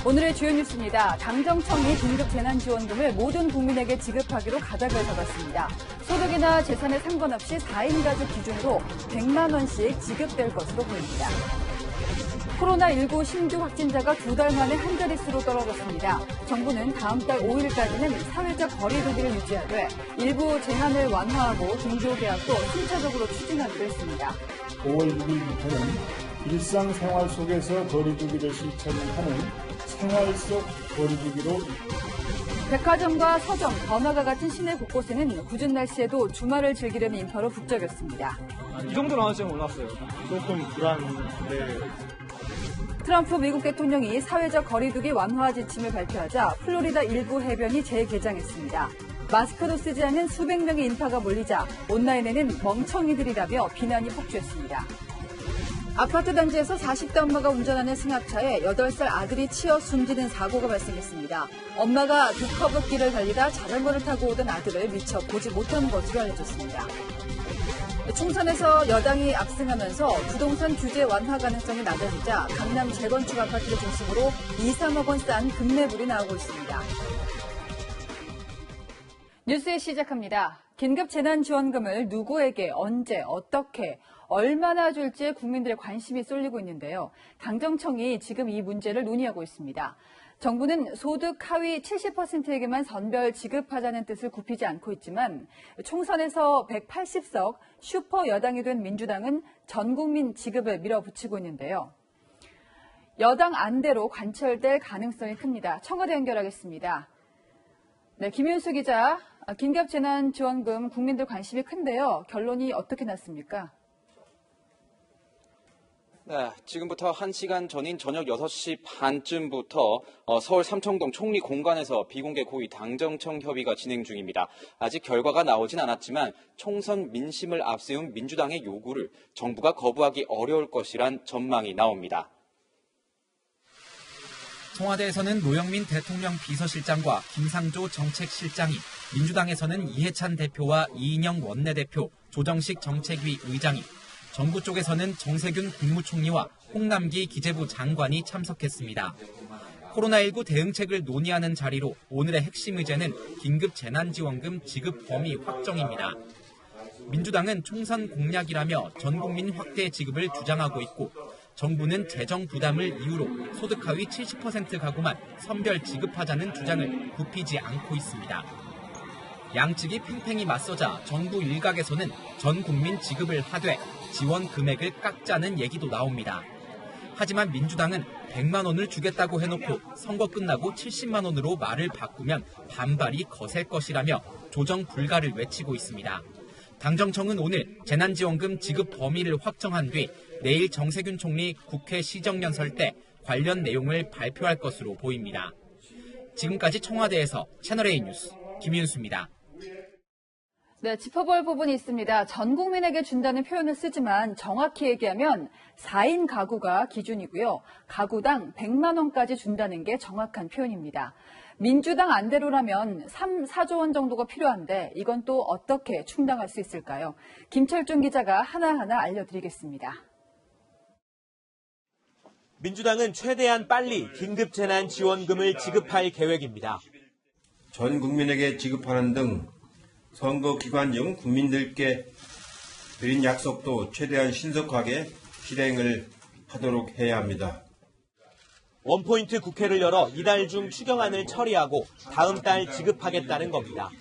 오늘의 주요 뉴스입니다. 당정청이 긴급 재난지원금을 모든 국민에게 지급하기로 가닥을 잡았습니다. 소득이나 재산에 상관없이 4인 가족 기준으로 100만 원씩 지급될 것으로 보입니다. 코로나19 신규 확진자가 2달 만에 한 자릿수로 떨어졌습니다. 정부는 다음 달 5일까지는 사회적 거리두기를 유지하되 일부 제한을 완화하고 등교계약도 순차적으로 추진하기로 했습니다. 5월 6일부터는 일상생활 속에서 거리두기를 실천하는 생활 속 거리두기로 백화점과 서점, 번화가 같은 시내 곳곳에는 궂은 날씨에도 주말을 즐기려는 인파로 북적였습니다. 이 정도 나올지 몰랐어요. 조금 불안한데 트럼프 미국 대통령이 사회적 거리두기 완화 지침을 발표하자 플로리다 일부 해변이 재개장했습니다. 마스크도 쓰지 않는 수백 명의 인파가 몰리자 온라인에는 멍청이들이라며 비난이 폭주했습니다. 아파트 단지에서 40대 엄마가 운전하는 승합차에 8살 아들이 치여 숨지는 사고가 발생했습니다. 엄마가 두 커브길을 달리다 자전거를 타고 오던 아들을 미처 보지 못한 것으로 알려졌습니다. 총선에서 여당이 압승하면서 부동산 규제 완화 가능성이 낮아지자 강남 재건축 아파트를 중심으로 2, 3억 원 싼 급매물이 나오고 있습니다. 뉴스 시작합니다. 긴급 재난지원금을 누구에게, 언제, 어떻게, 얼마나 줄지 국민들의 관심이 쏠리고 있는데요. 당정청이 지금 이 문제를 논의하고 있습니다. 정부는 소득 하위 70%에게만 선별 지급하자는 뜻을 굽히지 않고 있지만 총선에서 180석 슈퍼 여당이 된 민주당은 전 국민 지급을 밀어붙이고 있는데요. 여당 안대로 관철될 가능성이 큽니다. 청와대 연결하겠습니다. 네, 김윤수 기자, 긴급재난지원금 국민들 관심이 큰데요. 결론이 어떻게 났습니까? 네, 지금부터 1시간 전인 저녁 6시 반쯤부터 서울 삼청동 총리공관에서 비공개 고위 당정청 협의가 진행 중입니다. 아직 결과가 나오진 않았지만 총선 민심을 앞세운 민주당의 요구를 정부가 거부하기 어려울 것이란 전망이 나옵니다. 청와대에서는 노영민 대통령 비서실장과 김상조 정책실장이, 민주당에서는 이해찬 대표와 이인영 원내대표, 조정식 정책위 의장이, 정부 쪽에서는 정세균 국무총리와 홍남기 기재부 장관이 참석했습니다. 코로나19 대응책을 논의하는 자리로 오늘의 핵심 의제는 긴급 재난지원금 지급 범위 확정입니다. 민주당은 총선 공약이라며 전 국민 확대 지급을 주장하고 있고, 정부는 재정 부담을 이유로 소득 하위 70% 가구만 선별 지급하자는 주장을 굽히지 않고 있습니다. 양측이 팽팽히 맞서자 정부 일각에서는 전 국민 지급을 하되 지원 금액을 깎자는 얘기도 나옵니다. 하지만 민주당은 100만 원을 주겠다고 해놓고 선거 끝나고 70만 원으로 말을 바꾸면 반발이 거셀 것이라며 조정 불가를 외치고 있습니다. 당정청은 오늘 재난지원금 지급 범위를 확정한 뒤 내일 정세균 총리 국회 시정연설 때 관련 내용을 발표할 것으로 보입니다. 지금까지 청와대에서 채널A 뉴스 김윤수입니다. 네, 짚어볼 부분이 있습니다. 전 국민에게 준다는 표현을 쓰지만 정확히 얘기하면 4인 가구가 기준이고요. 가구당 100만 원까지 준다는 게 정확한 표현입니다. 민주당 안대로라면 3, 4조 원 정도가 필요한데 이건 또 어떻게 충당할 수 있을까요? 김철중 기자가 하나하나 알려드리겠습니다. 민주당은 최대한 빨리 긴급재난지원금을 지급할 계획입니다. 전 국민에게 지급하는 등 선거 기간 중 국민들께 드린 약속도 최대한 신속하게 실행을 하도록 해야 합니다. 원포인트 국회를 열어 이달 중 추경안을 처리하고 다음 달 지급하겠다는 겁니다.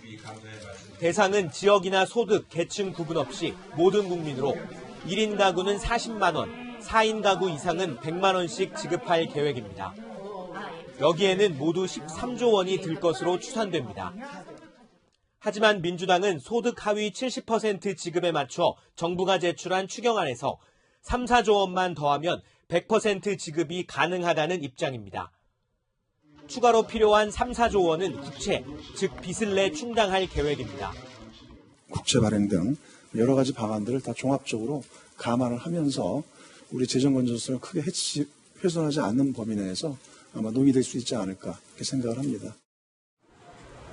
대상은 지역이나 소득, 계층 구분 없이 모든 국민으로 1인 가구는 40만 원, 4인 가구 이상은 100만 원씩 지급할 계획입니다. 여기에는 모두 13조 원이 들 것으로 추산됩니다. 하지만 민주당은 소득 하위 70% 지급에 맞춰 정부가 제출한 추경안에서 3, 4조 원만 더하면 100% 지급이 가능하다는 입장입니다. 추가로 필요한 3, 4조 원은 국채, 즉 빚을 내 충당할 계획입니다. 국채 발행 등 여러 가지 방안들을 다 종합적으로 감안을 하면서 우리 재정 건전성을 크게 훼손하지 않는 범위 내에서 아마 논의될 수 있지 않을까 이렇게 생각을 합니다.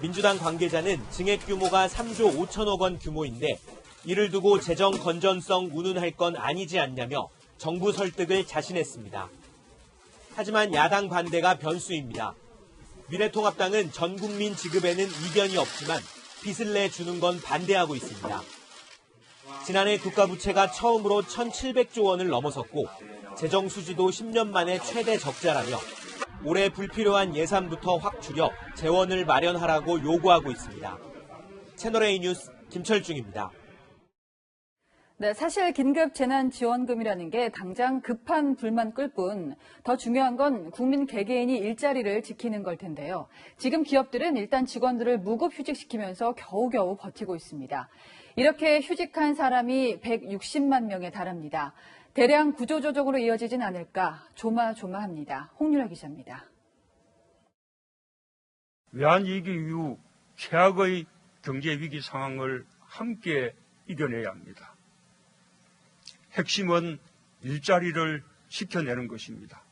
민주당 관계자는 증액 규모가 3조 5천억 원 규모인데 이를 두고 재정 건전성 운운할 건 아니지 않냐며 정부 설득을 자신했습니다. 하지만 야당 반대가 변수입니다. 미래통합당은 전 국민 지급에는 이견이 없지만 빚을 내주는 건 반대하고 있습니다. 지난해 국가부채가 처음으로 1,700조 원을 넘어섰고 재정 수지도 10년 만에 최대 적자라며 올해 불필요한 예산부터 확 줄여 재원을 마련하라고 요구하고 있습니다. 채널A 뉴스 김철중입니다. 네, 사실 긴급 재난지원금이라는 게 당장 급한 불만 끌 뿐 더 중요한 건 국민 개개인이 일자리를 지키는 걸 텐데요. 지금 기업들은 일단 직원들을 무급 휴직시키면서 겨우겨우 버티고 있습니다. 이렇게 휴직한 사람이 160만 명에 달합니다. 대량 구조조정으로 이어지진 않을까 조마조마합니다. 홍유라 기자입니다. 외환위기 이후 최악의 경제위기 상황을 함께 이겨내야 합니다. 핵심은 일자리를 지켜내는 것입니다.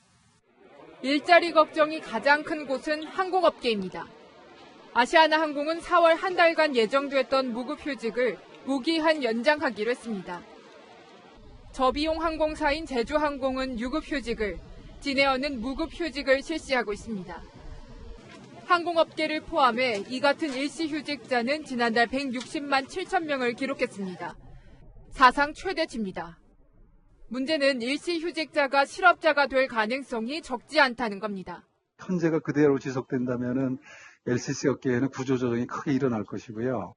일자리 걱정이 가장 큰 곳은 항공업계입니다. 아시아나항공은 4월 한 달간 예정됐던 무급휴직을 무기한 연장하기로 했습니다. 저비용 항공사인 제주항공은 유급휴직을, 진에어는 무급휴직을 실시하고 있습니다. 항공업계를 포함해 이 같은 일시휴직자는 지난달 160만 7천 명을 기록했습니다. 사상 최대치입니다. 문제는 일시휴직자가 실업자가 될 가능성이 적지 않다는 겁니다. 현재가 그대로 지속된다면 LCC 업계에는 구조조정이 크게 일어날 것이고요.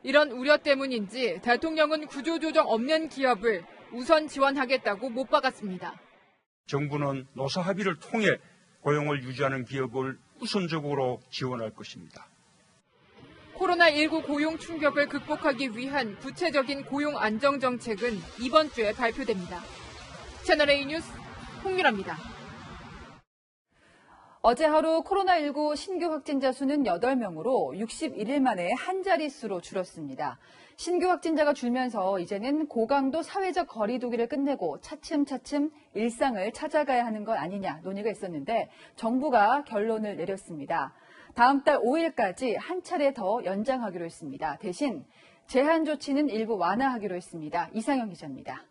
이런 우려 때문인지 대통령은 구조조정 없는 기업을 우선 지원하겠다고 못 박았습니다. 정부는 노사 합의를 통해 고용을 유지하는 기업을 우선적으로 지원할 것입니다. 코로나19 고용 충격을 극복하기 위한 구체적인 고용 안정 정책은 이번 주에 발표됩니다. 채널A 뉴스 홍유라입니다. 어제 하루 코로나19 신규 확진자 수는 8명으로 61일 만에 한 자릿수로 줄었습니다. 신규 확진자가 줄면서 이제는 고강도 사회적 거리 두기를 끝내고 차츰차츰 일상을 찾아가야 하는 것 아니냐 논의가 있었는데 정부가 결론을 내렸습니다. 다음 달 5일까지 한 차례 더 연장하기로 했습니다. 대신 제한 조치는 일부 완화하기로 했습니다. 이상영 기자입니다.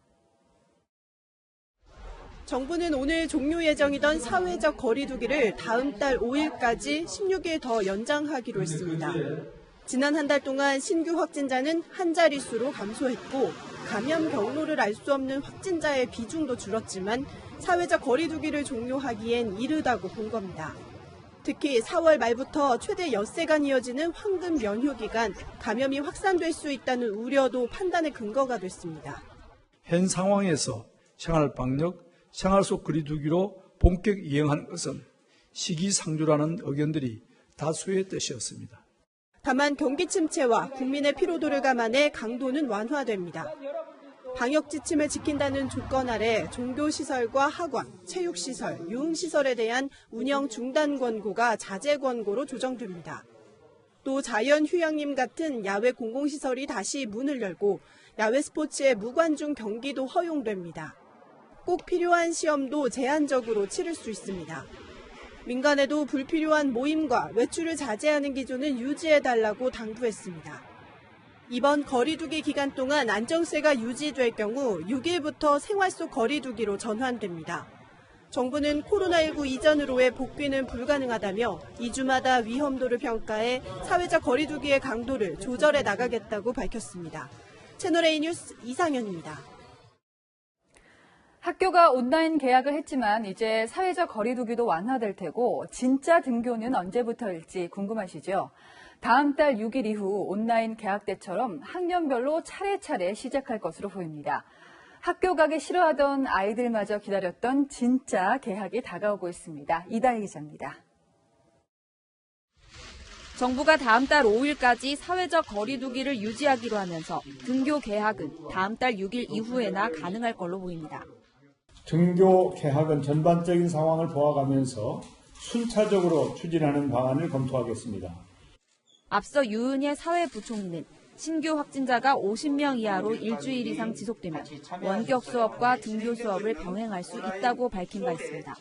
정부는 오늘 종료 예정이던 사회적 거리 두기를 다음 달 5일까지 16일 더 연장하기로 했습니다. 지난 한 달 동안 신규 확진자는 한 자릿수로 감소했고 감염 경로를 알 수 없는 확진자의 비중도 줄었지만 사회적 거리 두기를 종료하기엔 이르다고 본 겁니다. 특히 4월 말부터 최대 엿새간 이어지는 황금 연휴 기간 감염이 확산될 수 있다는 우려도 판단의 근거가 됐습니다. 현 상황에서 생활방역, 생활 속 거리 두기로 본격 이행하는 것은 시기상조라는 의견들이 다수의 뜻이었습니다. 다만 경기 침체와 국민의 피로도를 감안해 강도는 완화됩니다. 방역 지침을 지킨다는 조건 아래 종교시설과 학원, 체육시설, 유흥시설에 대한 운영 중단 권고가 자제 권고로 조정됩니다. 또 자연휴양림 같은 야외 공공시설이 다시 문을 열고 야외 스포츠의 무관중 경기도 허용됩니다. 꼭 필요한 시험도 제한적으로 치를 수 있습니다. 민간에도 불필요한 모임과 외출을 자제하는 기조는 유지해달라고 당부했습니다. 이번 거리두기 기간 동안 안정세가 유지될 경우 6일부터 생활 속 거리두기로 전환됩니다. 정부는 코로나19 이전으로의 복귀는 불가능하다며 2주마다 위험도를 평가해 사회적 거리두기의 강도를 조절해 나가겠다고 밝혔습니다. 채널A 뉴스 이상현입니다. 학교가 온라인 개학을 했지만 이제 사회적 거리 두기도 완화될 테고 진짜 등교는 언제부터일지 궁금하시죠? 다음 달 6일 이후 온라인 개학 때처럼 학년별로 차례차례 시작할 것으로 보입니다. 학교 가기 싫어하던 아이들마저 기다렸던 진짜 개학이 다가오고 있습니다. 이다희 기자입니다. 정부가 다음 달 5일까지 사회적 거리 두기를 유지하기로 하면서 등교 개학은 다음 달 6일 이후에나 가능할 걸로 보입니다. 등교 개학은 전반적인 상황을 보아가면서 순차적으로 추진하는 방안을 검토하겠습니다. 앞서 유은혜 사회부총리는 신규 확진자가 50명 이하로 일주일 이상 지속되면 원격 수업과 등교 수업을 병행할 수 있다고 밝힌 바 있습니다.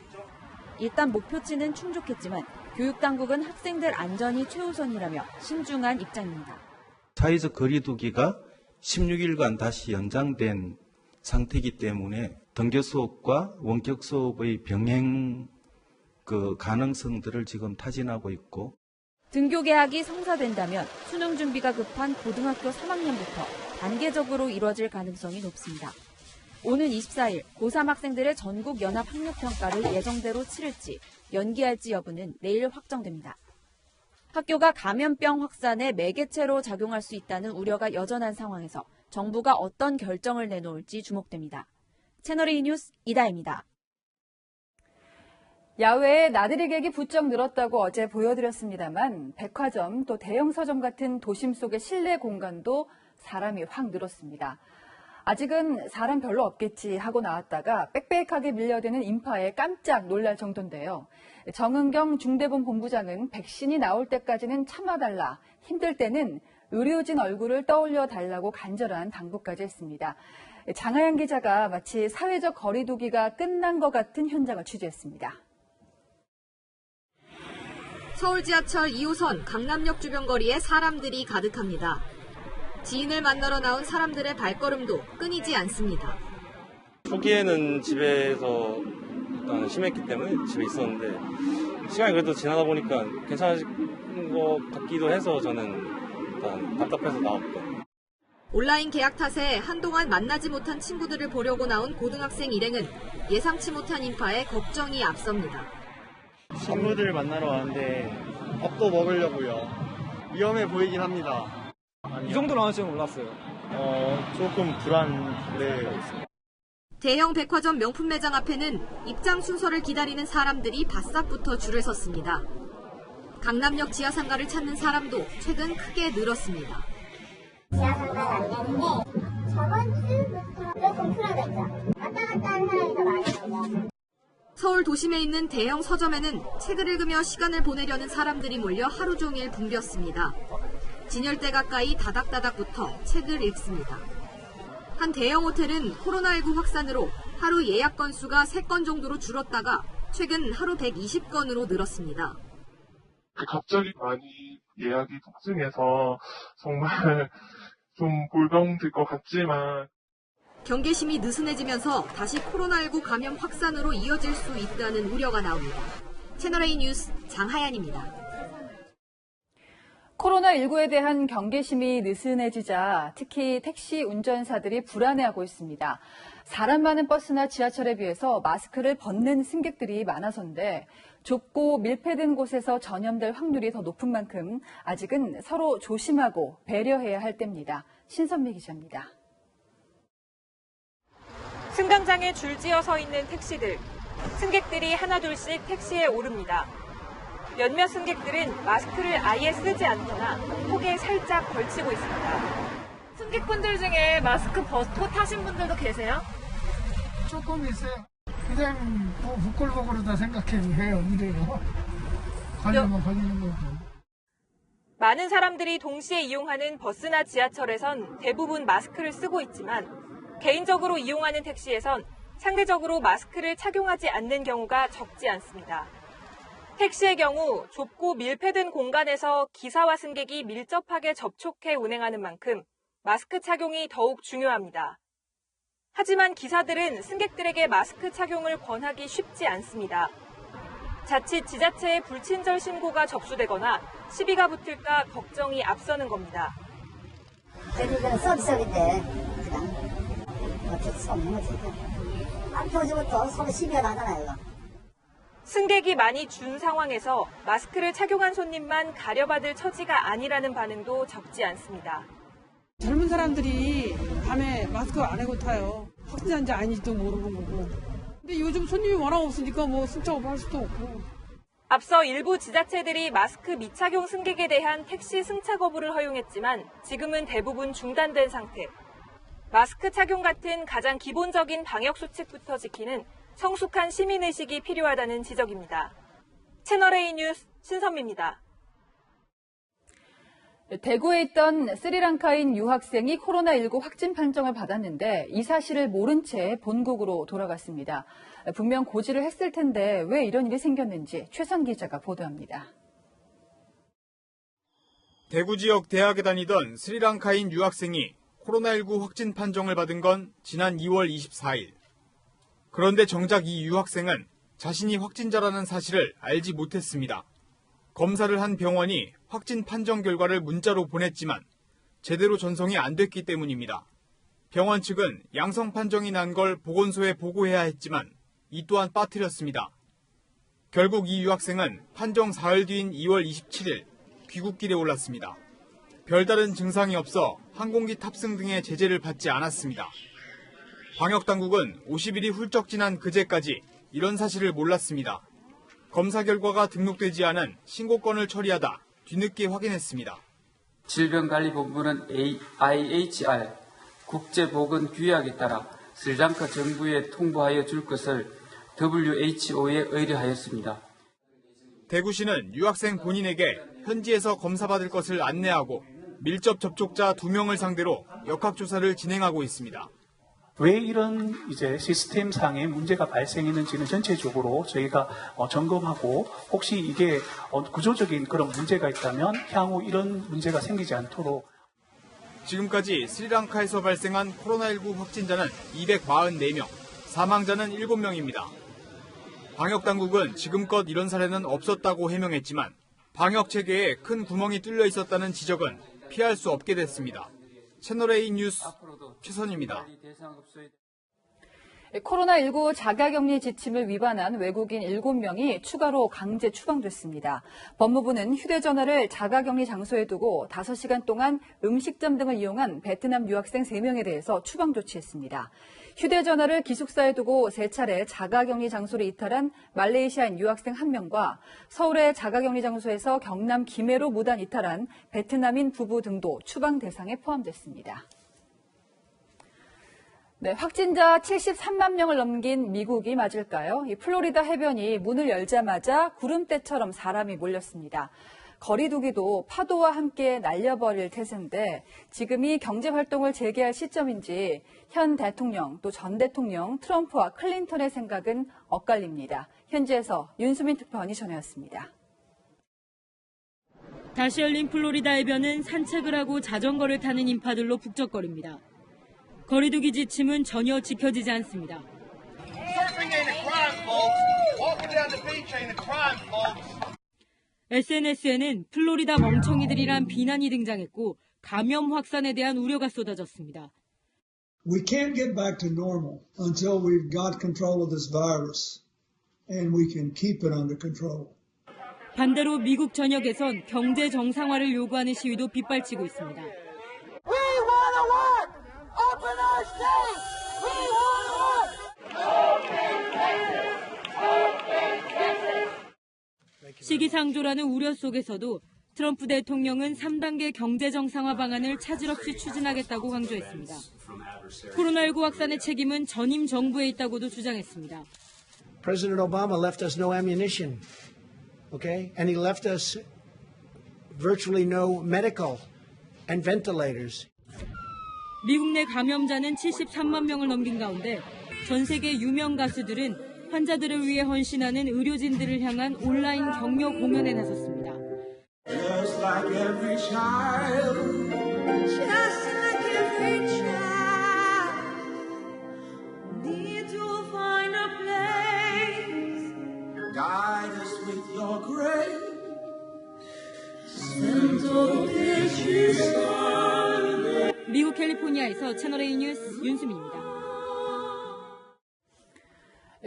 일단 목표치는 충족했지만 교육당국은 학생들 안전이 최우선이라며 신중한 입장입니다. 사회적 거리 두기가 16일간 다시 연장된 상태이기 때문에 등교 수업과 원격 수업의 병행 그 가능성들을 지금 타진하고 있고 등교 개학이 성사된다면 수능 준비가 급한 고등학교 3학년부터 단계적으로 이뤄질 가능성이 높습니다. 오는 24일 고3 학생들의 전국 연합 학력 평가를 예정대로 치를지 연기할지 여부는 내일 확정됩니다. 학교가 감염병 확산에 매개체로 작용할 수 있다는 우려가 여전한 상황에서 정부가 어떤 결정을 내놓을지 주목됩니다. 채널A 뉴스 이다혜입니다. 야외에 나들이 객이 부쩍 늘었다고 어제 보여드렸습니다만 백화점 또 대형 서점 같은 도심 속의 실내 공간도 사람이 확 늘었습니다. 아직은 사람 별로 없겠지 하고 나왔다가 빽빽하게 밀려드는 인파에 깜짝 놀랄 정도인데요. 정은경 중대본 본부장은 백신이 나올 때까지는 참아달라, 힘들 때는 의료진 얼굴을 떠올려 달라고 간절한 당부까지 했습니다. 장하연 기자가 마치 사회적 거리 두기가 끝난 것 같은 현장을 취재했습니다. 서울 지하철 2호선 강남역 주변 거리에 사람들이 가득합니다. 지인을 만나러 나온 사람들의 발걸음도 끊이지 않습니다. 초기에는 집에서 일단 심했기 때문에 집에 있었는데 시간이 그래도 지나다 보니까 괜찮은 것 같기도 해서 저는 일단 답답해서 나왔고. 온라인 계약 탓에 한동안 만나지 못한 친구들을 보려고 나온 고등학생 일행은 예상치 못한 인파에 걱정이 앞섭니다. 친구들을 만나러 왔는데 밥도 먹으려고요. 위험해 보이긴 합니다. 이 정도 나올 줄은 몰랐어요. 조금 불안해요. 대형 백화점 명품 매장 앞에는 입장 순서를 기다리는 사람들이 바싹부터 줄을 섰습니다. 강남역 지하상가를 찾는 사람도 최근 크게 늘었습니다. 지하상가가 안 되는데 저번 주부터 좀 풀어졌죠. 왔다 갔다 하는 사람이 더 많아요. 서울 도심에 있는 대형 서점에는 책을 읽으며 시간을 보내려는 사람들이 몰려 하루 종일 붐볐습니다. 진열대 가까이 다닥다닥 붙어 책을 읽습니다. 한 대형 호텔은 코로나19 확산으로 하루 예약 건수가 3건 정도로 줄었다가 최근 하루 120건으로 늘었습니다. 갑자기 많이 예약이 폭증해서 정말 좀 골병들 것 같지만 경계심이 느슨해지면서 다시 코로나19 감염 확산으로 이어질 수 있다는 우려가 나옵니다. 채널A 뉴스 장하연입니다. 코로나19에 대한 경계심이 느슨해지자 특히 택시 운전사들이 불안해하고 있습니다. 사람 많은 버스나 지하철에 비해서 마스크를 벗는 승객들이 많아서인데 좁고 밀폐된 곳에서 전염될 확률이 더 높은 만큼 아직은 서로 조심하고 배려해야 할 때입니다. 신선미 기자입니다. 승강장에 줄지어 서 있는 택시들. 승객들이 하나둘씩 택시에 오릅니다. 몇몇 승객들은 마스크를 아예 쓰지 않거나 목에 살짝 걸치고 있습니다. 승객분들 중에 마스크 벗고 타신 분들도 계세요? 조금 있어요. 그냥 뭐 부글부글하다 생각해요. 이래요. 걸리면 걸리는 거고. 많은 사람들이 동시에 이용하는 버스나 지하철에선 대부분 마스크를 쓰고 있지만 개인적으로 이용하는 택시에선 상대적으로 마스크를 착용하지 않는 경우가 적지 않습니다. 택시의 경우 좁고 밀폐된 공간에서 기사와 승객이 밀접하게 접촉해 운행하는 만큼 마스크 착용이 더욱 중요합니다. 하지만 기사들은 승객들에게 마스크 착용을 권하기 쉽지 않습니다. 자칫 지자체에 불친절 신고가 접수되거나 시비가 붙을까 걱정이 앞서는 겁니다. 저희들은 서비스인데 어쩔 수 없는 거지. 앞으로부터 서로 시비가 나잖아요. 승객이 많이 준 상황에서 마스크를 착용한 손님만 가려받을 처지가 아니라는 반응도 적지 않습니다. 젊은 사람들이 밤에 마스크 안 하고 타요. 확진자인지 아닌지도 모르는 거고. 근데 요즘 손님이 워낙 없으니까 뭐 승차업 할 수도 없고. 앞서 일부 지자체들이 마스크 미착용 승객에 대한 택시 승차 거부를 허용했지만 지금은 대부분 중단된 상태. 마스크 착용 같은 가장 기본적인 방역 수칙부터 지키는 성숙한 시민의식이 필요하다는 지적입니다. 채널A 뉴스 신선미입니다. 대구에 있던 스리랑카인 유학생이 코로나19 확진 판정을 받았는데 이 사실을 모른 채 본국으로 돌아갔습니다. 분명 고지를 했을 텐데 왜 이런 일이 생겼는지 최선 기자가 보도합니다. 대구 지역 대학에 다니던 스리랑카인 유학생이 코로나19 확진 판정을 받은 건 지난 2월 24일. 그런데 정작 이 유학생은 자신이 확진자라는 사실을 알지 못했습니다. 검사를 한 병원이 확진 판정 결과를 문자로 보냈지만 제대로 전송이 안 됐기 때문입니다. 병원 측은 양성 판정이 난 걸 보건소에 보고해야 했지만 이 또한 빠뜨렸습니다. 결국 이 유학생은 판정 사흘 뒤인 2월 27일 귀국길에 올랐습니다. 별다른 증상이 없어 항공기 탑승 등의 제재를 받지 않았습니다. 방역당국은 50일이 훌쩍 지난 그제까지 이런 사실을 몰랐습니다. 검사 결과가 등록되지 않은 신고건을 처리하다 뒤늦게 확인했습니다. 질병관리본부는 IHR 국제보건규약에 따라 스리랑카 정부에 통보하여 줄 것을 WHO에 의뢰하였습니다. 대구시는 유학생 본인에게 현지에서 검사받을 것을 안내하고 밀접 접촉자 2명을 상대로 역학조사를 진행하고 있습니다. 왜 이런 시스템상의 문제가 발생했는지는 전체적으로 저희가 점검하고 혹시 이게 구조적인 그런 문제가 있다면 향후 이런 문제가 생기지 않도록. 지금까지 스리랑카에서 발생한 코로나19 확진자는 244명, 사망자는 7명입니다. 방역당국은 지금껏 이런 사례는 없었다고 해명했지만 방역체계에 큰 구멍이 뚫려 있었다는 지적은 피할 수 없게 됐습니다. 채널A 뉴스 최선입니다. 코로나19 자가격리 지침을 위반한 외국인 7명이 추가로 강제 추방됐습니다. 법무부는 휴대전화를 자가격리 장소에 두고 5시간 동안 음식점 등을 이용한 베트남 유학생 3명에 대해서 추방 조치했습니다. 휴대전화를 기숙사에 두고 3차례 자가격리 장소를 이탈한 말레이시아인 유학생 1명과 서울의 자가격리 장소에서 경남 김해로 무단 이탈한 베트남인 부부 등도 추방 대상에 포함됐습니다. 네, 확진자 73만 명을 넘긴 미국이 맞을까요? 이 플로리다 해변이 문을 열자마자 구름대처럼 사람이 몰렸습니다. 거리두기도 파도와 함께 날려버릴 태세인데 지금이 경제활동을 재개할 시점인지 현 대통령 또 전 대통령 트럼프와 클린턴의 생각은 엇갈립니다. 현지에서 윤수민 특파원이 전해왔습니다. 다시 열린 플로리다 해변은 산책을 하고 자전거를 타는 인파들로 북적거립니다. 거리두기 지침은 전혀 지켜지지 않습니다. SNS에는 플로리다 멍청이들이란 비난이 등장했고 감염 확산에 대한 우려가 쏟아졌습니다. We can't get back to normal until we've got control of this virus and we can keep it under control. 반대로 미국 전역에선 경제 정상화를 요구하는 시위도 빗발치고 있습니다. We want to work! Open our states! We want to work! 시기상조라는 우려 속에서도 트럼프 대통령은 3단계 경제 정상화 방안을 차질 없이 추진하겠다고 강조했습니다. 코로나19 확산의 책임은 전임 정부에 있다고도 주장했습니다. President Obama left us no ammunition, okay? And he left us virtually no medical and ventilators. 미국 내 감염자는 73만 명을 넘긴 가운데 전 세계 유명 가수들은 환자들을 위해 헌신하는 의료진들을 향한 온라인 격려 공연에 나섰습니다. Just like every child, just like every child, need to find a place. Guide us with your grace. 미국 캘리포니아에서 채널A 뉴스 윤수민입니다.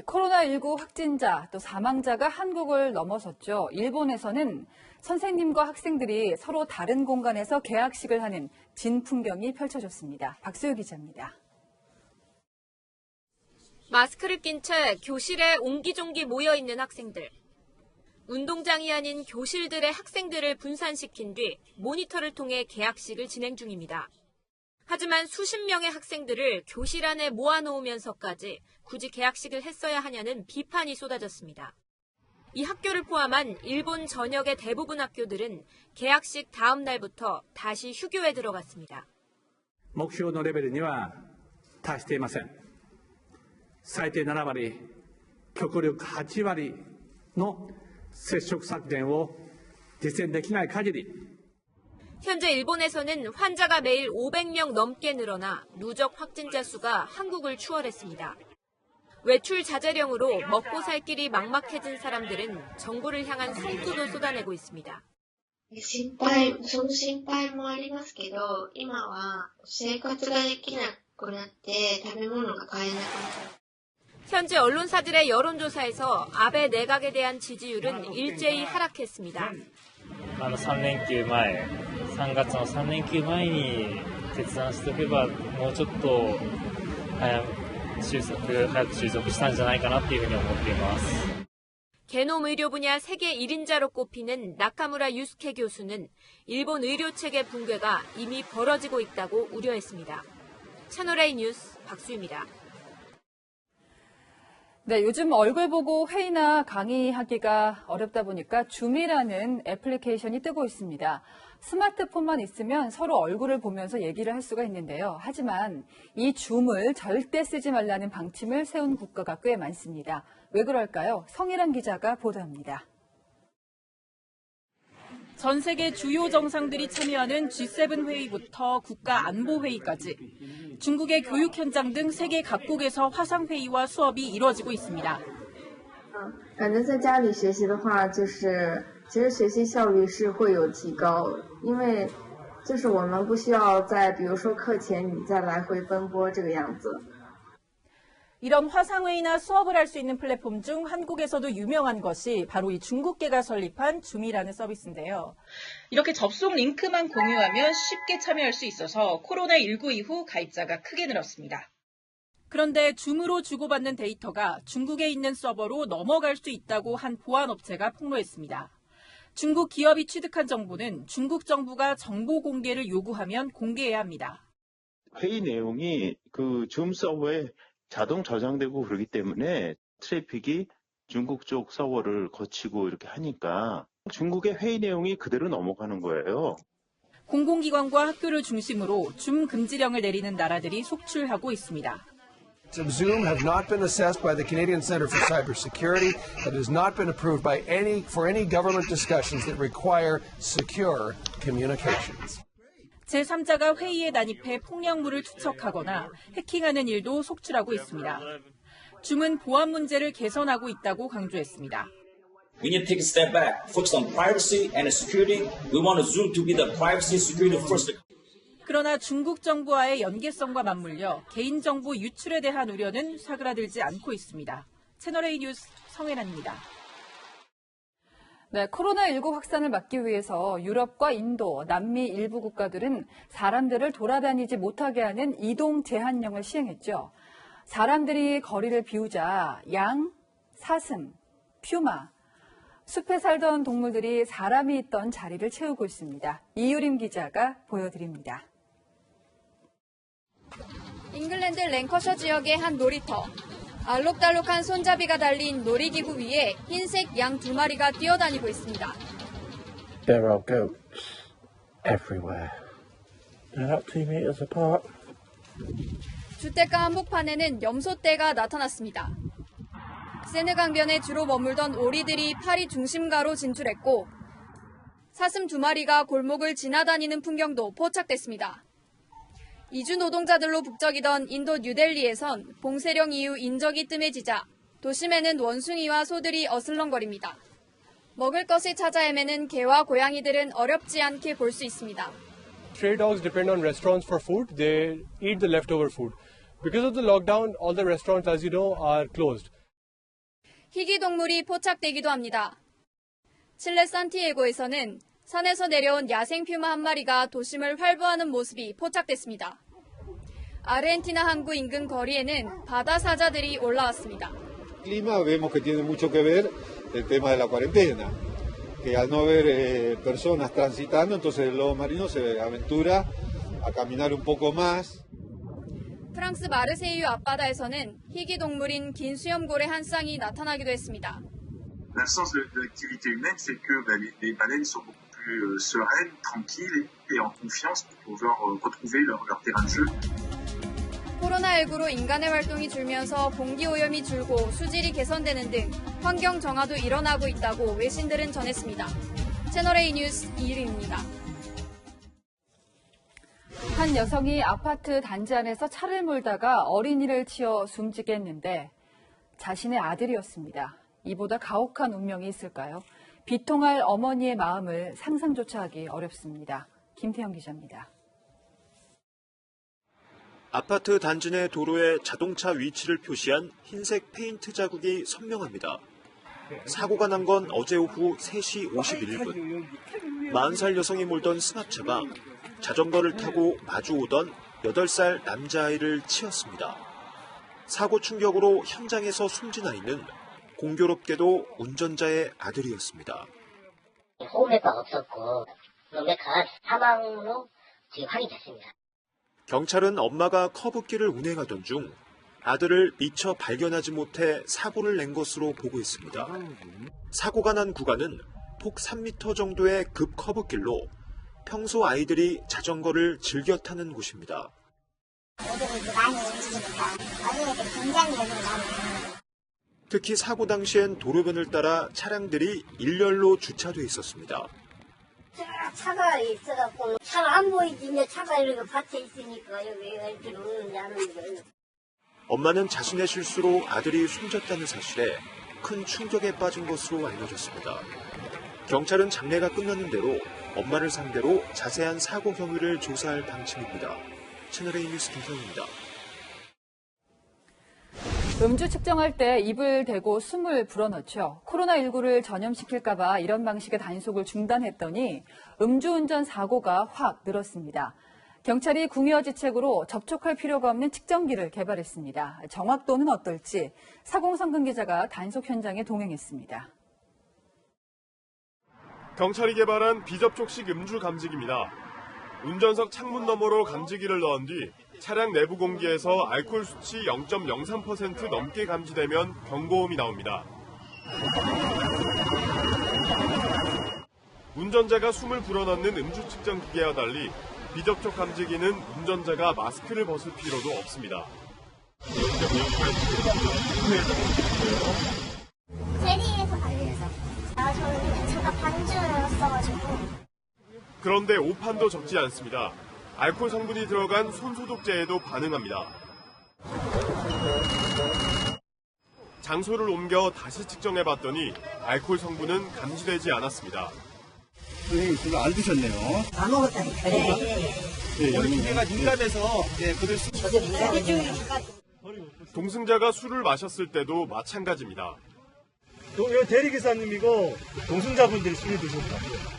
코로나19 확진자 또 사망자가 한국을 넘어섰죠. 일본에서는 선생님과 학생들이 서로 다른 공간에서 개학식을 하는 진풍경이 펼쳐졌습니다. 박소유 기자입니다. 마스크를 낀 채 교실에 옹기종기 모여있는 학생들. 운동장이 아닌 교실들의 학생들을 분산시킨 뒤 모니터를 통해 개학식을 진행 중입니다. 하지만 수십 명의 학생들을 교실 안에 모아놓으면서까지 굳이 개학식을 했어야 하냐는 비판이 쏟아졌습니다. 이 학교를 포함한 일본 전역의 대부분 학교들은 개학식 다음 날부터 다시 휴교에 들어갔습니다. 目標のレベルには達していません。最低7割、極力8割の接触削減を実践できない限り 현재 일본에서는 환자가 매일 500명 넘게 늘어나 누적 확진자 수가 한국을 추월했습니다. 외출 자제령으로 먹고 살 길이 막막해진 사람들은 정부를 향한 상투도 쏟아내고 있습니다. 心配もありますけど、今は生活ができなくなって食べ物が買えなくなる。 현지 언론사들의 여론조사에서 아베 내각에 대한 지지율은 일제히 하락했습니다. 3連休前、3月の3連休前に決断しておけば、もうちょっと早く収束したんじゃないかなっていうふうに思っています。 게놈 의료 분야 세계 1인자로 꼽히는 나카무라 유스케 교수는 일본 의료 체계 붕괴가 이미 벌어지고 있다고 우려했습니다. 채널A 뉴스 박수입니다. 네, 요즘 얼굴 보고 회의나 강의하기가 어렵다 보니까 줌이라는 애플리케이션이 뜨고 있습니다. 스마트폰만 있으면 서로 얼굴을 보면서 얘기를 할 수가 있는데요. 하지만 이 줌을 절대 쓰지 말라는 방침을 세운 국가가 꽤 많습니다. 왜 그럴까요? 성일환 기자가 보도합니다. 전 세계 주요 정상들이 참여하는 G7 회의부터 국가안보회의까지 중국의 교육 현장 등 세계 각국에서 화상회의와 수업이 이루어지고 있습니다. 感觉在家里学习的话，其实学习效率是会有提高，因为我们不需要在比如说课前你再来回奔波这个样子。 이런 화상회의나 수업을 할 수 있는 플랫폼 중 한국에서도 유명한 것이 바로 이 중국계가 설립한 줌이라는 서비스인데요. 이렇게 접속 링크만 공유하면 쉽게 참여할 수 있어서 코로나19 이후 가입자가 크게 늘었습니다. 그런데 줌으로 주고받는 데이터가 중국에 있는 서버로 넘어갈 수 있다고 한 보안업체가 폭로했습니다. 중국 기업이 취득한 정보는 중국 정부가 정보 공개를 요구하면 공개해야 합니다. 회의 내용이 그 줌 서버에 자동 저장되고 그러기 때문에 트래픽이 중국 쪽 서버를 거치고 이렇게 하니까 중국의 회의 내용이 그대로 넘어가는 거예요. 공공기관과 학교를 중심으로 줌 금지령을 내리는 나라들이 속출하고 있습니다. Zoom has not been assessed by the Canadian Centre for Cybersecurity. It has not been approved by any government discussions that require secure communications. 제3자가 회의에 난입해 폭력물을 투척하거나 해킹하는 일도 속출하고 있습니다. 줌은 보안 문제를 개선하고 있다고 강조했습니다. We need to take a step back, focus on privacy and security. We want Zoom to be the privacy security first. 그러나 중국 정부와의 연계성과 맞물려 개인정보 유출에 대한 우려는 사그라들지 않고 있습니다. 채널A 뉴스 성혜란입니다. 네, 코로나19 확산을 막기 위해서 유럽과 인도, 남미 일부 국가들은 사람들을 돌아다니지 못하게 하는 이동 제한령을 시행했죠. 사람들이 거리를 비우자 양, 사슴, 퓨마, 숲에 살던 동물들이 사람이 있던 자리를 채우고 있습니다. 이유림 기자가 보여드립니다. 잉글랜드 랭커셔 지역의 한 놀이터. 알록달록한 손잡이가 달린 놀이기구 위에 흰색 양 2마리가 뛰어다니고 있습니다. There are goats everywhere. They're about 2 meters apart. 주택가 한복판에는 염소떼가 나타났습니다. 세느강변에 주로 머물던 오리들이 파리 중심가로 진출했고 사슴 2마리가 골목을 지나다니는 풍경도 포착됐습니다. 이주 노동자들로 북적이던 인도 뉴델리에선 봉쇄령 이후 인적이 뜸해지자 도심에는 원숭이와 소들이 어슬렁거립니다. 먹을 것을 찾아 헤매는 개와 고양이들은 어렵지 않게 볼 수 있습니다. Stray dogs depend on restaurants for food. They eat the leftover food. Because of the lockdown, all the restaurants, as you know, are closed. 희귀 동물이 포착되기도 합니다. 칠레 산티에고에서는 산에서 내려온 야생 퓨마 한 마리가 도심을 활보하는 모습이 포착됐습니다. 아르헨티나 항구 인근 거리에는 바다 사자들이 올라왔습니다. clima vemos que tiene mucho que ver el tema de la cuarentena, que al no haber personas transitando, entonces el lobo marino se aventura a caminar un poco más. 프랑스 마르세유 앞바다에서는 희귀 동물인 긴 수염고래 한 쌍이 나타나기도 했습니다. L'absence de l'activité humaine fait que les baleines sont beaucoup plus sereines, tranquilles et en confiance pour pouvoir retrouver leur terrain de jeu. 코로나19로 인간의 활동이 줄면서 공기 오염이 줄고 수질이 개선되는 등 환경 정화도 일어나고 있다고 외신들은 전했습니다. 채널A 뉴스 이유림입니다. 한 여성이 아파트 단지 안에서 차를 몰다가 어린이를 치어 숨지게 했는데 자신의 아들이었습니다. 이보다 가혹한 운명이 있을까요? 비통할 어머니의 마음을 상상조차 하기 어렵습니다. 김태형 기자입니다. 아파트 단지 내 도로에 자동차 위치를 표시한 흰색 페인트 자국이 선명합니다. 사고가 난 건 어제 오후 3시 51분. 40살 여성이 몰던 스마트차가 자전거를 타고 마주오던 8살 남자아이를 치었습니다. 사고 충격으로 현장에서 숨진 아이는 공교롭게도 운전자의 아들이었습니다. 호흡내가 없었고 놈의 사망으로 지금 확인됐습니다. 경찰은 엄마가 커브길을 운행하던 중 아들을 미처 발견하지 못해 사고를 낸 것으로 보고 있습니다. 사고가 난 구간은 폭 3m 정도의 급 커브길로 평소 아이들이 자전거를 즐겨 타는 곳입니다. 애들이 많이 움직이니까 어린애들 굉장히 여기를 많이 특히 사고 당시엔 도로변을 따라 차량들이 일렬로 주차돼 있었습니다. 차가 있어갖고 차가 안 보이지. 이제 차가 이렇게 밭에 있으니까 여기 이렇게 오는지 안 오는지. 엄마는 자신의 실수로 아들이 숨졌다는 사실에 큰 충격에 빠진 것으로 알려졌습니다. 경찰은 장례가 끝나는 대로 엄마를 상대로 자세한 사고 경위를 조사할 방침입니다. 채널A 뉴스 김성입니다. 음주 측정할 때 입을 대고 숨을 불어넣죠. 코로나19를 전염시킬까 봐 이런 방식의 단속을 중단했더니 음주운전 사고가 확 늘었습니다. 경찰이 궁여지책으로 접촉할 필요가 없는 측정기를 개발했습니다. 정확도는 어떨지 사공성근 기자가 단속 현장에 동행했습니다. 경찰이 개발한 비접촉식 음주 감지기입니다. 운전석 창문 너머로 감지기를 넣은 뒤 차량 내부 공기에서 알코올 수치 0.03% 넘게 감지되면 경고음이 나옵니다. 운전자가 숨을 불어넣는 음주 측정 기계와 달리 비접촉 감지기는 운전자가 마스크를 벗을 필요도 없습니다. 대리에서 걸려서 저는 잠깐 반주였어가지고. 그런데 오판도 적지 않습니다. 알코올 성분이 들어간 손소독제에도 반응합니다. 장소를 옮겨 다시 측정해봤더니 알코올 성분은 감지되지 않았습니다. 선생님 별로 안 드셨네요. 안 먹었다니까. 우리가 민감해서 그럴 수 있어요. 동승자가 술을 마셨을 때도 마찬가지입니다. 대리기사님이고 동승자분들이 술을 드셨다고요.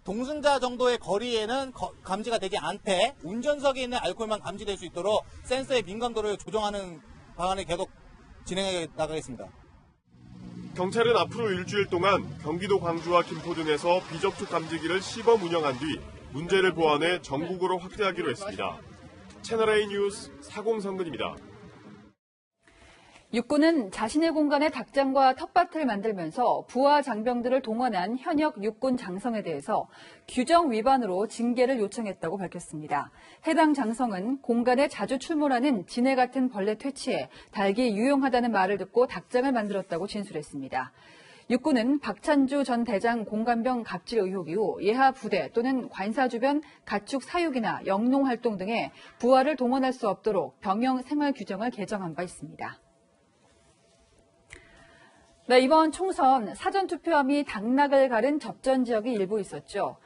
동승자 정도의 거리에는 감지가 되지 않되 운전석에 있는 알코올만 감지될 수 있도록 센서의 민감도를 조정하는 방안을 계속 진행해 나가겠습니다. 경찰은 앞으로 일주일 동안 경기도 광주와 김포 등에서 비접촉 감지기를 시범 운영한 뒤 문제를 보완해 전국으로 확대하기로 했습니다. 채널A 뉴스 사공성근입니다. 육군은 자신의 공간에 닭장과 텃밭을 만들면서 부하 장병들을 동원한 현역 육군 장성에 대해서 규정 위반으로 징계를 요청했다고 밝혔습니다. 해당 장성은 공간에 자주 출몰하는 지네 같은 벌레 퇴치에 닭이 유용하다는 말을 듣고 닭장을 만들었다고 진술했습니다. 육군은 박찬주 전 대장 공관병 갑질 의혹 이후 예하 부대 또는 관사 주변 가축 사육이나 영농 활동 등에 부하를 동원할 수 없도록 병영 생활 규정을 개정한 바 있습니다. 네, 이번 총선 사전투표함이 당락을 가른 접전 지역이 일부 있었죠.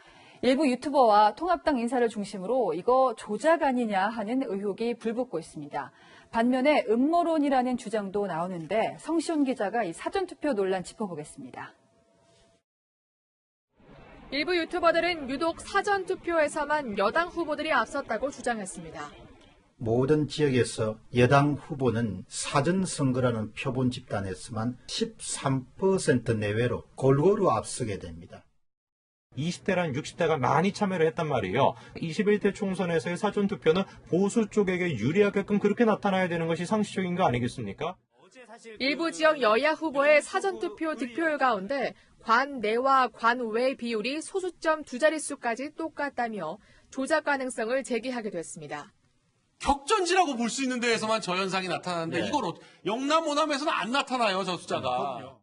일부 유튜버와 통합당 인사를 중심으로 이거 조작 아니냐 하는 의혹이 불붙고 있습니다. 반면에 음모론이라는 주장도 나오는데 성시온 기자가 이 사전투표 논란 짚어보겠습니다. 일부 유튜버들은 유독 사전투표에서만 여당 후보들이 앞섰다고 주장했습니다. 모든 지역에서 여당 후보는 사전선거라는 표본 집단에서만 13% 내외로 골고루 앞서게 됩니다. 20대랑 60대가 많이 참여를 했단 말이에요. 21대 총선에서의 사전투표는 보수 쪽에게 유리하게끔 그렇게 나타나야 되는 것이 상식적인 거 아니겠습니까? 일부 지역 여야 후보의 사전투표 득표율 가운데 관내와 관외 비율이 소수점 두 자릿수까지 똑같다며 조작 가능성을 제기하게 됐습니다. 격전지라고 볼 수 있는 데에서만 저 현상이 나타나는데 네. 이걸 영남, 호남에서는 안 나타나요, 저 숫자가.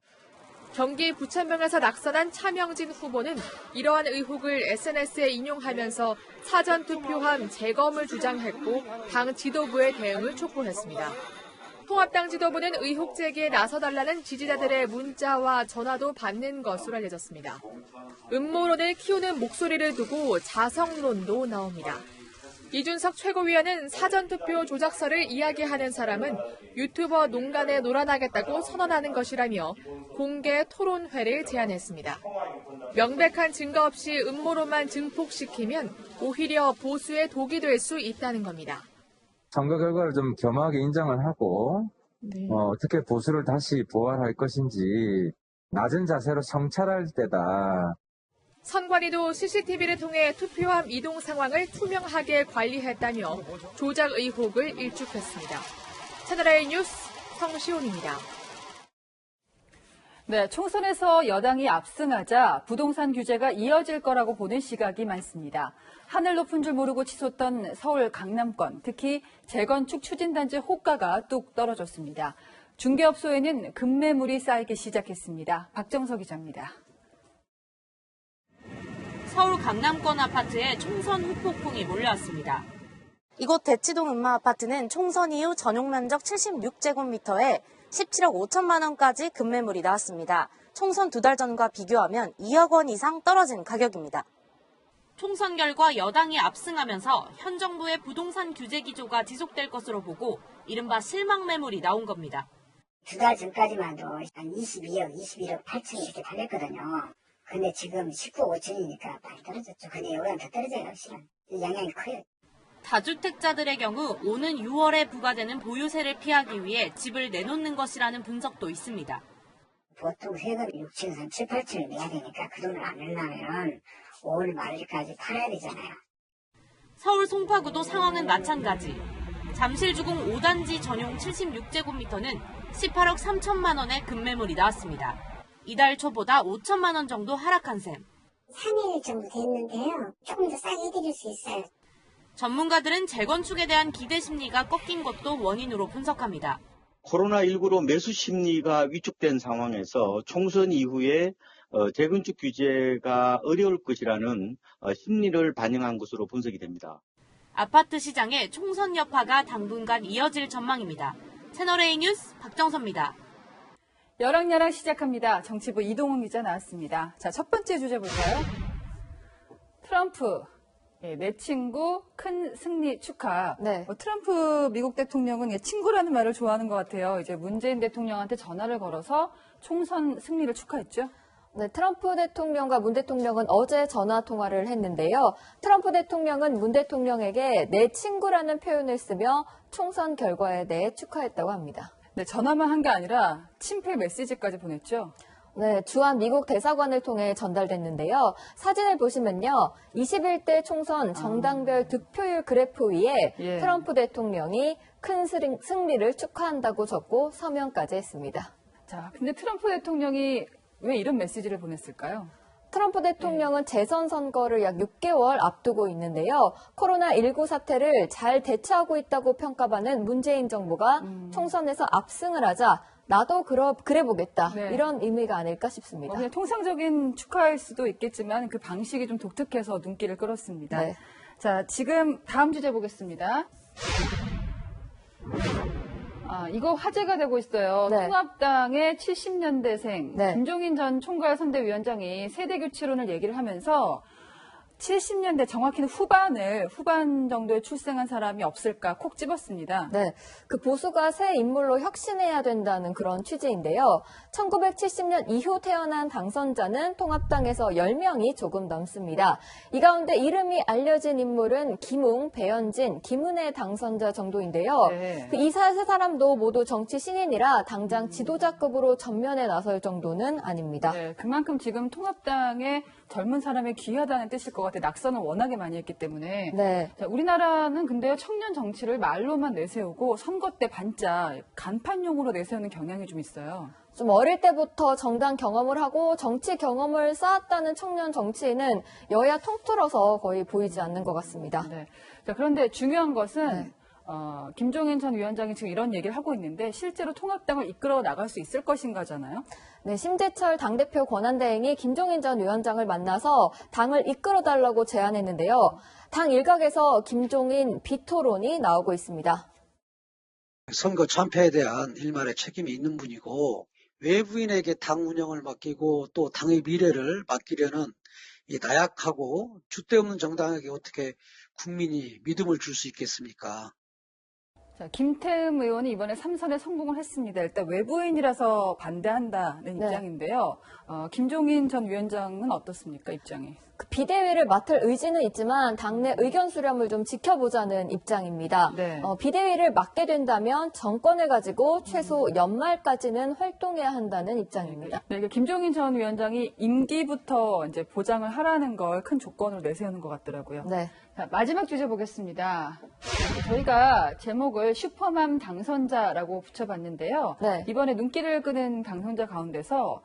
경기 부천명에서 낙선한 차명진 후보는 이러한 의혹을 SNS에 인용하면서 사전투표함 재검을 주장했고 당 지도부의 대응을 촉구했습니다. 통합당 지도부는 의혹 제기에 나서달라는 지지자들의 문자와 전화도 받는 것으로 알려졌습니다. 음모론을 키우는 목소리를 두고 자성론도 나옵니다. 이준석 최고위원은 사전투표 조작설을 이야기하는 사람은 유튜버 농간에 놀아나겠다고 선언하는 것이라며 공개 토론회를 제안했습니다. 명백한 증거 없이 음모론만 증폭시키면 오히려 보수의 독이 될 수 있다는 겁니다. 선거 결과를 좀 겸하게 인정을 하고 어떻게 보수를 다시 부활할 것인지 낮은 자세로 성찰할 때다. 선관위도 CCTV를 통해 투표함 이동 상황을 투명하게 관리했다며 조작 의혹을 일축했습니다. 채널A 뉴스 성시온입니다. 네, 총선에서 여당이 압승하자 부동산 규제가 이어질 거라고 보는 시각이 많습니다. 하늘 높은 줄 모르고 치솟던 서울 강남권, 특히 재건축 추진단지 호가가 뚝 떨어졌습니다. 중개업소에는 급매물이 쌓이기 시작했습니다. 박정석 기자입니다. 서울 강남권 아파트에 총선 후폭풍이 몰려왔습니다. 이곳 대치동 음마아파트는 총선 이후 전용 면적 76제곱미터에 17억 5천만 원까지 급매물이 나왔습니다. 총선 2달 전과 비교하면 2억 원 이상 떨어진 가격입니다. 총선 결과 여당이 압승하면서 현 정부의 부동산 규제 기조가 지속될 것으로 보고 이른바 실망 매물이 나온 겁니다. 2달 전까지만 해도 한 22억, 21억 8천 이렇게 팔렸거든요. 근데 지금 19억 5천이니까 많이 떨어졌죠. 근데 여기는 더 떨어져요, 실은. 영향이 커요. 다주택자들의 경우 오는 6월에 부과되는 보유세를 피하기 위해 집을 내놓는 것이라는 분석도 있습니다. 보통 세금이 6천에서 7, 8천을 내야 되니까 그 돈을 안 내려면 5월 말일까지 팔아야 되잖아요. 서울 송파구도 상황은 마찬가지. 잠실주공 5단지 전용 76제곱미터는 18억 3천만 원의 급매물이 나왔습니다. 이달 초보다 5천만 원 정도 하락한 셈. 3일 정도 됐는데요. 조금 더 싸게 해드릴 수 있어요. 전문가들은 재건축에 대한 기대 심리가 꺾인 것도 원인으로 분석합니다. 코로나19로 매수 심리가 위축된 상황에서 총선 이후에 재건축 규제가 어려울 것이라는 심리를 반영한 것으로 분석이 됩니다. 아파트 시장의 총선 여파가 당분간 이어질 전망입니다. 채널A 뉴스 박정서입니다. 여랑야랑 시작합니다. 정치부 이동훈 기자 나왔습니다. 자, 첫 번째 주제 볼까요? 트럼프. 내 친구 큰 승리 축하. 네. 트럼프 미국 대통령은 친구라는 말을 좋아하는 것 같아요. 이제 문재인 대통령한테 전화를 걸어서 총선 승리를 축하했죠. 네, 트럼프 대통령과 문 대통령은 어제 전화 통화를 했는데요. 트럼프 대통령은 문 대통령에게 내 친구라는 표현을 쓰며 총선 결과에 대해 축하했다고 합니다. 네, 전화만 한 게 아니라 친필 메시지까지 보냈죠. 네, 주한 미국 대사관을 통해 전달됐는데요. 사진을 보시면요. 21대 총선 정당별 득표율 그래프 위에 트럼프 대통령이 큰 승리를 축하한다고 적고 서명까지 했습니다. 자, 근데 트럼프 대통령이 왜 이런 메시지를 보냈을까요? 트럼프 대통령은 재선 선거를 약 6개월 앞두고 있는데요. 코로나19 사태를 잘 대처하고 있다고 평가받는 문재인 정부가 총선에서 압승을 하자 나도 그래 보겠다. 네. 이런 의미가 아닐까 싶습니다. 그냥 통상적인 축하일 수도 있겠지만 그 방식이 좀 독특해서 눈길을 끌었습니다. 네. 자, 지금 다음 주제 보겠습니다. 이거 화제가 되고 있어요. 네. 통합당의 70년대생 김종인 전 총괄선대위원장이 세대교체론을 얘기를 하면서 70년대 정확히는 후반 정도에 출생한 사람이 없을까 콕 집었습니다. 네, 그 보수가 새 인물로 혁신해야 된다는 그런 취지인데요. 1970년 이후 태어난 당선자는 통합당에서 10명이 조금 넘습니다. 이 가운데 이름이 알려진 인물은 김웅, 배현진, 김은혜 당선자 정도인데요. 네. 이 세 사람도 모두 정치 신인이라 당장 지도자급으로 전면에 나설 정도는 아닙니다. 네, 그만큼 지금 통합당에 젊은 사람이 귀하다는 뜻일 것 같아요. 낙선을 워낙에 많이 했기 때문에. 네. 자, 우리나라는 근데요, 청년 정치를 말로만 내세우고 선거 때 반짝 간판용으로 내세우는 경향이 좀 있어요. 좀 어릴 때부터 정당 경험을 하고 정치 경험을 쌓았다는 청년 정치인은 여야 통틀어서 거의 보이지 않는 것 같습니다. 네. 자, 그런데 중요한 것은 김종인 전 위원장이 지금 이런 얘기를 하고 있는데 실제로 통합당을 이끌어 나갈 수 있을 것인가잖아요. 네, 심재철 당대표 권한대행이 김종인 전 위원장을 만나서 당을 이끌어달라고 제안했는데요. 당 일각에서 김종인 비토론이 나오고 있습니다. 선거 참패에 대한 일말의 책임이 있는 분이고 외부인에게 당 운영을 맡기고 또 당의 미래를 맡기려는 이 나약하고 줏대 없는 정당에게 어떻게 국민이 믿음을 줄 수 있겠습니까? 자, 김태흠 의원이 이번에 3선에 성공을 했습니다. 일단 외부인이라서 반대한다는 네. 입장인데요. 김종인 전 위원장은 어떻습니까, 입장이? 그 비대위를 맡을 의지는 있지만 당내 의견 수렴을 좀 지켜보자는 입장입니다. 네. 비대위를 맡게 된다면 정권을 가지고 최소 연말까지는 활동해야 한다는 입장입니다. 네, 김종인 전 위원장이 임기부터 이제 보장을 하라는 걸 큰 조건으로 내세우는 것 같더라고요. 네. 자, 마지막 주제 보겠습니다. 저희가 제목을 슈퍼맘 당선자라고 붙여봤는데요. 네. 이번에 눈길을 끄는 당선자 가운데서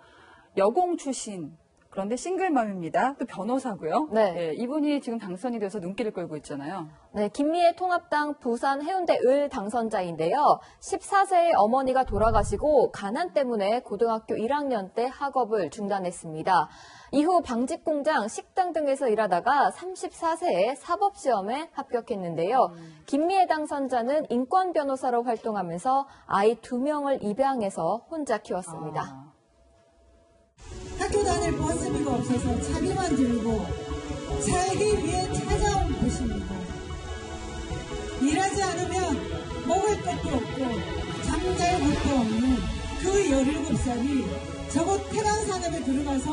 여공 출신, 그런데 싱글맘입니다. 또 변호사고요. 네. 이분이 지금 당선이 돼서 눈길을 끌고 있잖아요. 네, 김미애 통합당 부산 해운대 을 당선자인데요. 14세의 어머니가 돌아가시고 가난 때문에 고등학교 1학년 때 학업을 중단했습니다. 이후 방직공장, 식당 등에서 일하다가 34세에 사법시험에 합격했는데요. 김미애 당선자는 인권 변호사로 활동하면서 아이 2명을 입양해서 혼자 키웠습니다. 학교 다닐 버스비가 없어서 차비만 들고 살기 위해 찾아온 곳입니다. 일하지 않으면 먹을 것도 없고 잠잘 곳도 없는 그 17살이 저곳 태광산업에 들어가서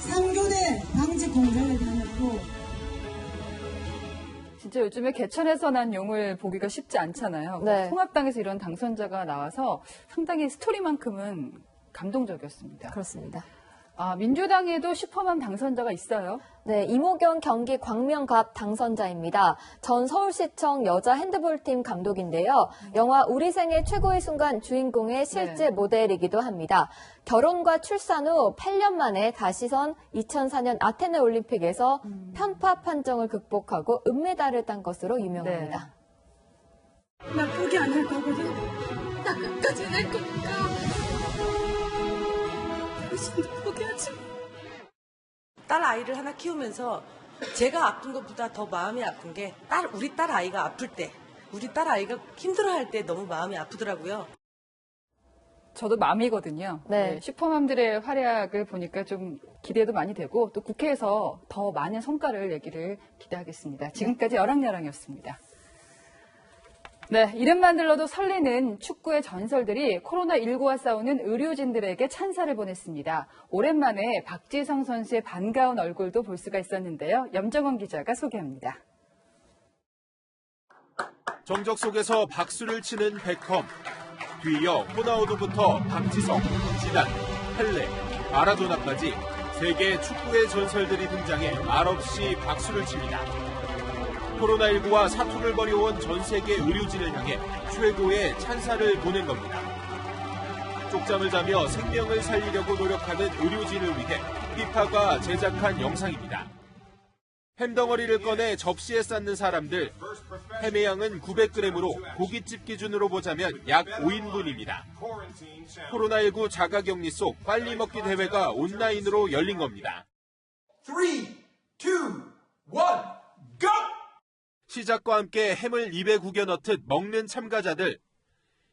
3교대 방직 공장을 다녔고 진짜 요즘에 개천에서 난 용을 보기가 쉽지 않잖아요. 네. 통합당에서 이런 당선자가 나와서 상당히 스토리만큼은 감동적이었습니다. 그렇습니다. 민주당에도 슈퍼맘 당선자가 있어요? 네, 이모경 경기 광명갑 당선자입니다. 전 서울시청 여자 핸드볼팀 감독인데요. 영화 우리 생애 최고의 순간 주인공의 실제 모델이기도 합니다. 결혼과 출산 후 8년 만에 다시 선 2004년 아테네 올림픽에서 편파 판정을 극복하고 은메달을 딴 것으로 유명합니다. 나 포기 안 할 거거든. 나 끝까지 낼 거니까. 당신도 포기하지 마. 딸 아이를 하나 키우면서 제가 아픈 것보다 더 마음이 아픈 게 우리 딸 아이가 아플 때, 우리 딸 아이가 힘들어할 때 너무 마음이 아프더라고요. 저도 맘이거든요. 네. 슈퍼맘들의 활약을 보니까 좀 기대도 많이 되고 또 국회에서 더 많은 성과를 내기를 기대하겠습니다. 지금까지 여랑여랑이었습니다. 네, 이름만 들러도 설레는 축구의 전설들이 코로나19와 싸우는 의료진들에게 찬사를 보냈습니다. 오랜만에 박지성 선수의 반가운 얼굴도 볼 수가 있었는데요. 염정원 기자가 소개합니다. 정적 속에서 박수를 치는 베컴. 뒤이어 호나우두부터 박지성, 지단, 펠레, 마라도나까지 세계 축구의 전설들이 등장해 말없이 박수를 칩니다. 코로나19와 사투를 벌여온 전 세계 의료진을 향해 최고의 찬사를 보낸 겁니다. 쪽잠을 자며 생명을 살리려고 노력하는 의료진을 위해 피파가 제작한 영상입니다. 햄덩어리를 꺼내 접시에 쌓는 사람들. 햄의 양은 900g으로 고깃집 기준으로 보자면 약 5인분입니다. 코로나19 자가격리 속 빨리 먹기 대회가 온라인으로 열린 겁니다. 3, 2, 1, GO! 시작과 함께 햄을 입에 구겨 넣듯 먹는 참가자들.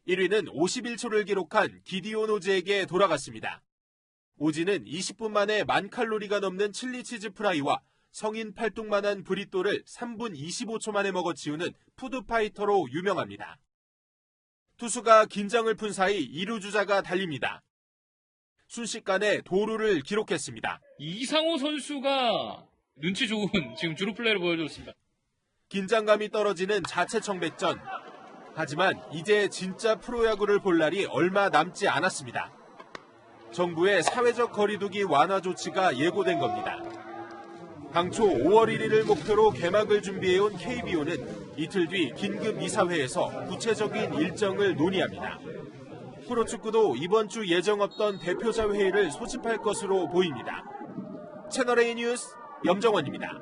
1위는 51초를 기록한 기디온 오즈에게 돌아갔습니다. 오지는 20분 만에 10,000칼로리가 넘는 칠리치즈 프라이와 성인 팔뚝만한 브리또를 3분 25초 만에 먹어치우는 푸드파이터로 유명합니다. 투수가 긴장을 푼 사이 2루 주자가 달립니다. 순식간에 도루를 기록했습니다. 이상호 선수가 눈치 좋은 지금 주루 플레이를 보여줬습니다. 긴장감이 떨어지는 자체 청백전. 하지만 이제 진짜 프로야구를 볼 날이 얼마 남지 않았습니다. 정부의 사회적 거리두기 완화 조치가 예고된 겁니다. 당초 5월 1일을 목표로 개막을 준비해온 KBO는 이틀 뒤 긴급 이사회에서 구체적인 일정을 논의합니다. 프로축구도 이번 주 예정 없던 대표자 회의를 소집할 것으로 보입니다. 채널A 뉴스 염정원입니다.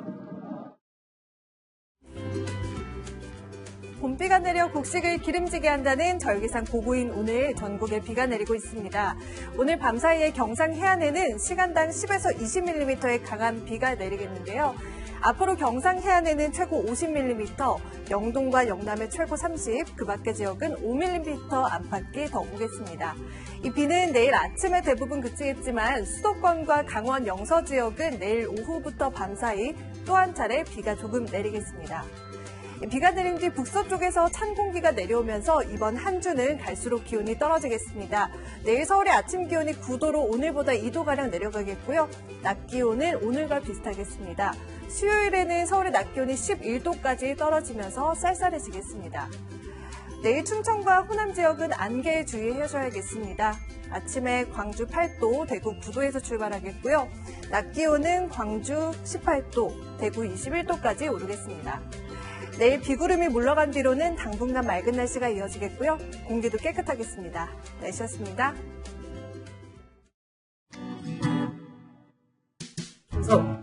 봄비가 내려 곡식을 기름지게 한다는 절기상 보고인 오늘 전국에 비가 내리고 있습니다. 오늘 밤사이에 경상 해안에는 시간당 10에서 20mm의 강한 비가 내리겠는데요. 앞으로 경상 해안에는 최고 50mm, 영동과 영남에 최고 30, 그 밖의 지역은 5mm 안팎이 더 오겠습니다. 이 비는 내일 아침에 대부분 그치겠지만 수도권과 강원 영서 지역은 내일 오후부터 밤 사이 또 한 차례 비가 조금 내리겠습니다. 비가 내린 뒤 북서쪽에서 찬 공기가 내려오면서 이번 한 주는 갈수록 기온이 떨어지겠습니다. 내일 서울의 아침 기온이 9도로 오늘보다 2도가량 내려가겠고요. 낮 기온은 오늘과 비슷하겠습니다. 수요일에는 서울의 낮 기온이 11도까지 떨어지면서 쌀쌀해지겠습니다. 내일 충청과 호남 지역은 안개에 주의하셔야겠습니다. 아침에 광주 8도, 대구 9도에서 출발하겠고요. 낮 기온은 광주 18도, 대구 21도까지 오르겠습니다. 내일 비구름이 물러간 뒤로는 당분간 맑은 날씨가 이어지겠고요. 공기도 깨끗하겠습니다. 날씨였습니다.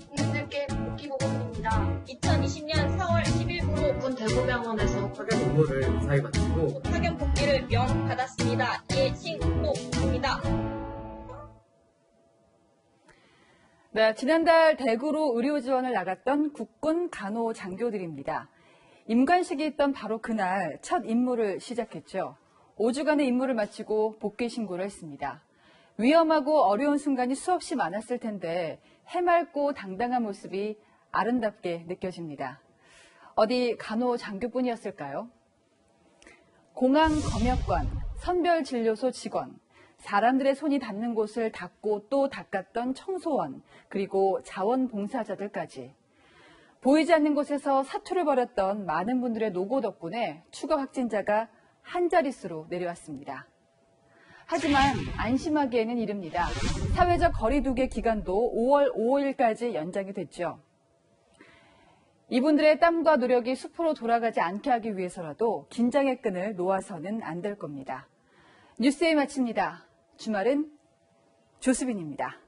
국민들께 복귀보고드립니다. 2020년 4월 10일부로 오픈 대구병원에서 파견 업무를 무사히 마치고 파견 복귀를 명받았습니다. 예신호입니다. 네, 지난달 대구로 의료 지원을 나갔던 국군 간호 장교들입니다. 임관식이 있던 바로 그날 첫 임무를 시작했죠. 5주간의 임무를 마치고 복귀 신고를 했습니다. 위험하고 어려운 순간이 수없이 많았을 텐데 해맑고 당당한 모습이 아름답게 느껴집니다. 어디 간호 장교뿐이었을까요? 공항 검역관, 선별진료소 직원, 사람들의 손이 닿는 곳을 닦고 또 닦았던 청소원, 그리고 자원봉사자들까지. 보이지 않는 곳에서 사투를 벌였던 많은 분들의 노고 덕분에 추가 확진자가 한 자릿수로 내려왔습니다. 하지만 안심하기에는 이릅니다. 사회적 거리두기 기간도 5월 5일까지 연장이 됐죠. 이분들의 땀과 노력이 숲으로 돌아가지 않게 하기 위해서라도 긴장의 끈을 놓아서는 안 될 겁니다. 뉴스에 마칩니다. 주말은 조수빈입니다.